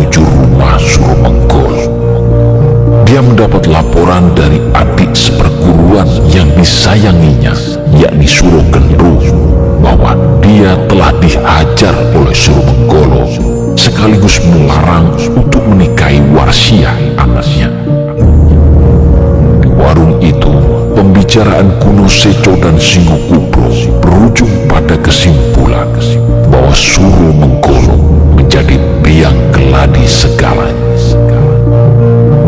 menuju rumah Suromenggolo. Dia mendapat laporan dari adik seperguruan yang disayanginya, yakni Suro Gendruwo, bahwa dia telah dihajar oleh Suromenggolo sekaligus melarang untuk menikahi Warsiah, anaknya. Di warung itu, pembicaraan Kuno Seco dan Singokubro berujung pada kesimpulan bahwa Suromenggolo menjadi biang keladi segalanya.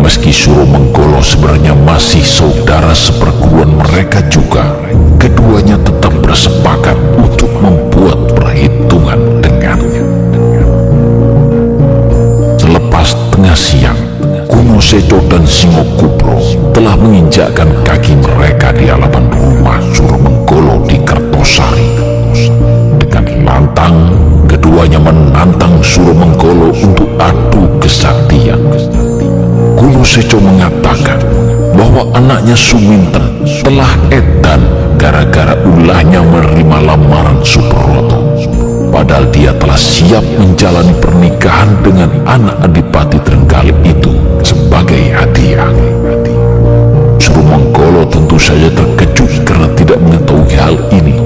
Meski Suromenggolo sebenarnya masih saudara seperguruan mereka juga, keduanya tetap bersepakat untuk membuat perhitungan dengannya. Selepas tengah siang, Kuno Seco dan Singokubro telah menginjakkan kaki mereka di halaman rumah Suromenggolo di Kertosari. Dengan lantang, keduanya menantang Suromenggolo untuk adu kesaktian. Kuno Seco mengatakan bahwa anaknya Suminten telah edan gara-gara ulahnya menerima lamaran Subroto, padahal dia telah siap menjalani pernikahan dengan anak Adipati Trenggalek itu sebagai hadiah. Suromenggolo tentu saja terkejut karena tidak mengetahui hal ini.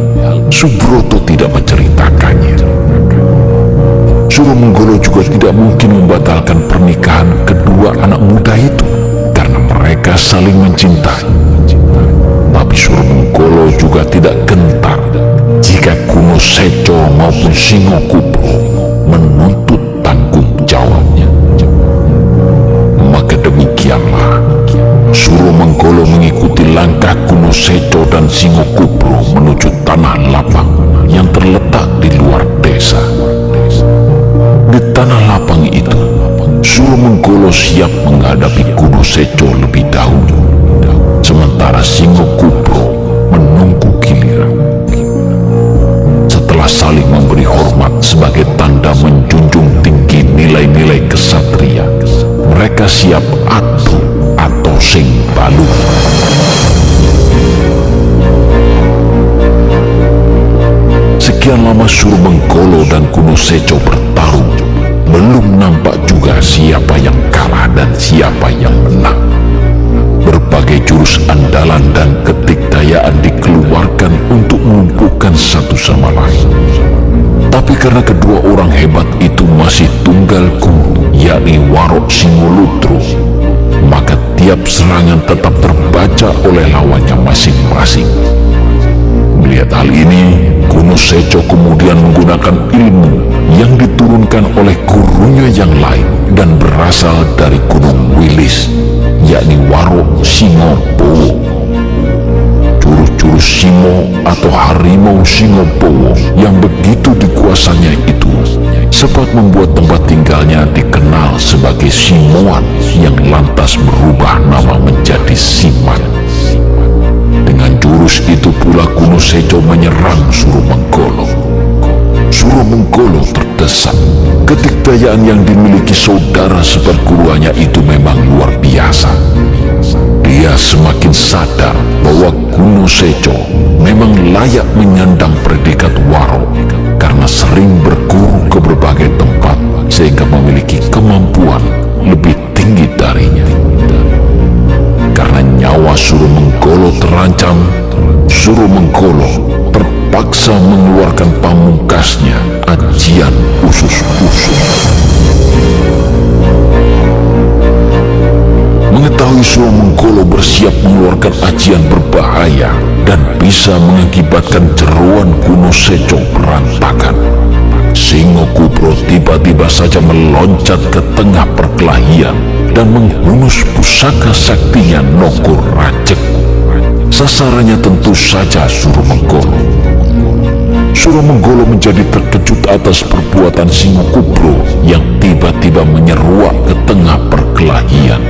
Subroto tidak menceritakannya. Suromenggolo juga tidak mungkin membatalkan pernikahan kedua anak muda itu karena mereka saling mencintai. Tapi Suromenggolo juga tidak gentar jika Kuno Seco maupun Singokubro menuntut tanggung jawabnya. Maka demikianlah Suromenggolo mengikuti langkah Kuno Seco dan Singokubro menuju tanah lapang yang terletak di luar desa. Di tanah lapang itu, Suromenggolo siap menghadapi Kuno Seco lebih dahulu, sementara Singokubro menunggu giliran. Setelah saling memberi hormat sebagai tanda menjunjung tinggi nilai-nilai kesatria, mereka siap adu atau sing balu. Sekian lama Suromenggolo dan Kuno Seco bertarung, belum nampak juga siapa yang kalah dan siapa yang menang. Berbagai jurus andalan dan kedikdayaan dikeluarkan untuk melumpuhkan satu sama lain. Tapi karena kedua orang hebat itu masih tunggal guru, yakni Warok Singoludro, maka tiap serangan tetap terbaca oleh lawannya masing-masing. Melihat hal ini, Kuno Seco kemudian menggunakan ilmu yang diturunkan oleh gurunya yang lain dan berasal dari Gunung Wilis, yakni Warok Singobowo. Jurus-jurus Simo atau Harimau Singobowo yang begitu dikuasanya itu sempat membuat tempat tinggalnya dikenal sebagai Simoan, yang lantas berubah nama menjadi Siman. Dengan jurus itu pula Kuno Seco menyerang Suromenggolo. Suromenggolo terdesak. Kedikdayaan yang dimiliki saudara seperguruannya itu memang luar biasa. Dia semakin sadar bahwa Kuno Seco memang layak menyandang predikat Warok karena sering berguru ke berbagai tempat sehingga memiliki kemampuan lebih tinggi darinya. Karena nyawa Suromenggolo terancam, Suromenggolo terpaksa mengeluarkan pamungkasnya, ajian usus-usus. Mengetahui Suromenggolo bersiap mengeluarkan ajian berbahaya dan bisa mengakibatkan jeroan Kuno Seco berantakan, Singokubro tiba-tiba saja meloncat ke tengah perkelahian dan menghunus pusaka saktinya Noko Rajek. Sasarannya tentu saja Suromenggolo. Suromenggolo menjadi terkejut atas perbuatan Singokubro yang tiba-tiba menyeruak ke tengah perkelahian.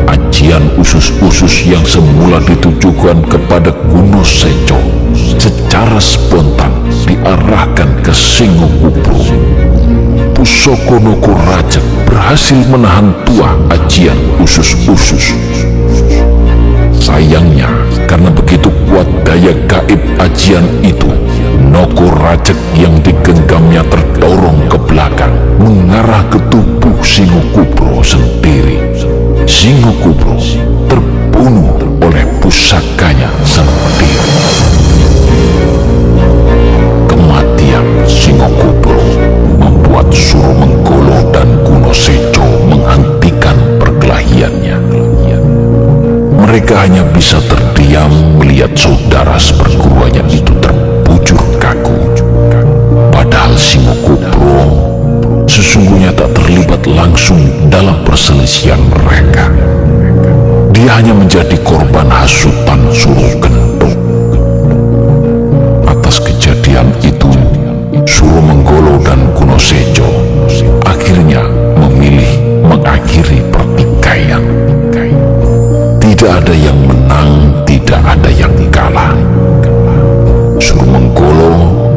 Ajian usus-usus yang semula ditujukan kepada Kuno Seco secara spontan diarahkan ke Singokubro. Pusoko Noko Rajek berhasil menahan tuah ajian usus-usus. Sayangnya, karena begitu kuat daya gaib ajian itu, Noko rajek yang digenggamnya terdorong ke belakang mengarah ke tubuh Singokubro sendiri. Singokubro terbunuh oleh pusakanya sendiri. Kematian Singokubro membuat Suromenggolo dan Kunoseco menghentikan perkelahiannya. Mereka hanya bisa terdiam melihat saudara seperguruannya itu terbujur kaku. Padahal Singokubro sesungguhnya tak terlibat langsung dalam perselisihan mereka. Dia hanya menjadi korban hasutan Surogento. Atas kejadian itu, Suromenggolo dan Kunoseco akhirnya memilih mengakhiri pertikaian. Tidak ada yang menang, tidak ada yang kalah. Suromenggolo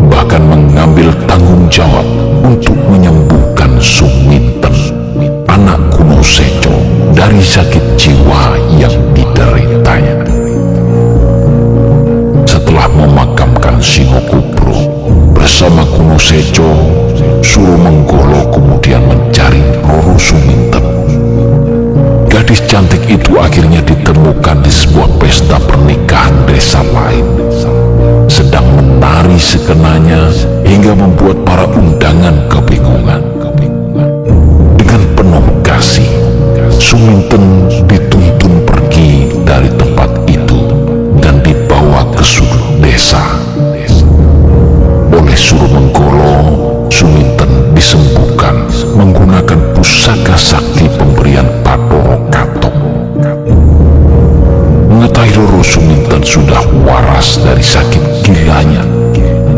bahkan mengambil tanggung jawab untuk menyembuhkan Suminten, anak Kunoseco, dari sakit jiwa yang dideritanya. Setelah memakamkan Singokubro bersama Kunoseco, Suromenggolo kemudian mencari Roro Suminten. Gadis cantik itu akhirnya ditemukan di sebuah pesta pernikahan desa lain, sedang menari sekenanya hingga membuat para undangan kebingungan. Dengan penuh kasih, Suminten dituntun pergi dari tempat itu dan dibawa ke sudut desa. Oleh Suromenggolo, Suminten disembuhkan menggunakan pusaka sakti pemberian Bathara Katok. Mengetahui Roro Suminten sudah waras dari sakit gilanya,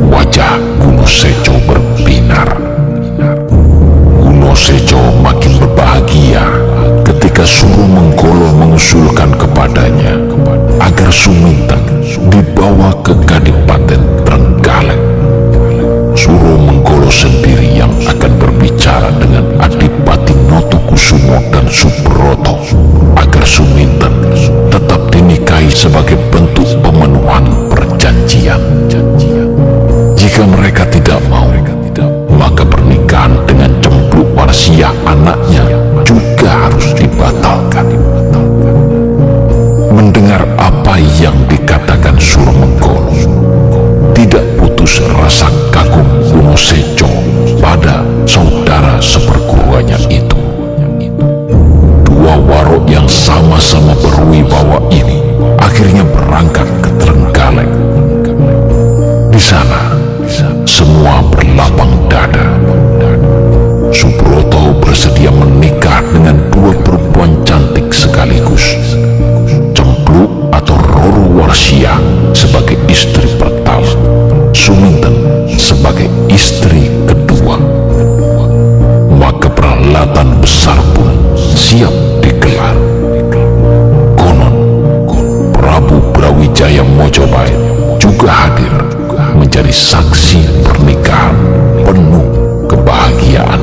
wajah Kunoseco berbinar. Kunoseco makin berbahagia ketika Suromenggolo mengusulkan kepadanya agar Suminten dibawa ke Kadipaten Trenggalek. Suromenggolo sendiri yang akan berbicara dengan Adipati Notokusumo dan Subroto agar Suminten tetap dinikahi sebagai bentuk pemenuhan perjanjian. Jika mereka tidak mau, maka pernikahan dengan Cempluk Warsiah anaknya juga harus dibatalkan. Mendengar apa yang dikatakan Suromenggolo, tidak putus rasa kagum Kunoseco pada saudara seperguruannya itu. Dua warok yang sama-sama berwibawa ini akhirnya berangkat ke Trenggalek. Di sana, semua berlapang dada. Subroto bersedia menikah dengan dua perempuan cantik sekaligus, Cempluk atau Roro Warsiah sebagai istri pertama, Suminten sebagai istri kedua. Maka peralatan besar pun siap digelar. Konon Prabu Brawijaya Mojopahit juga hadir menjadi saksi pernikahan penuh kebahagiaan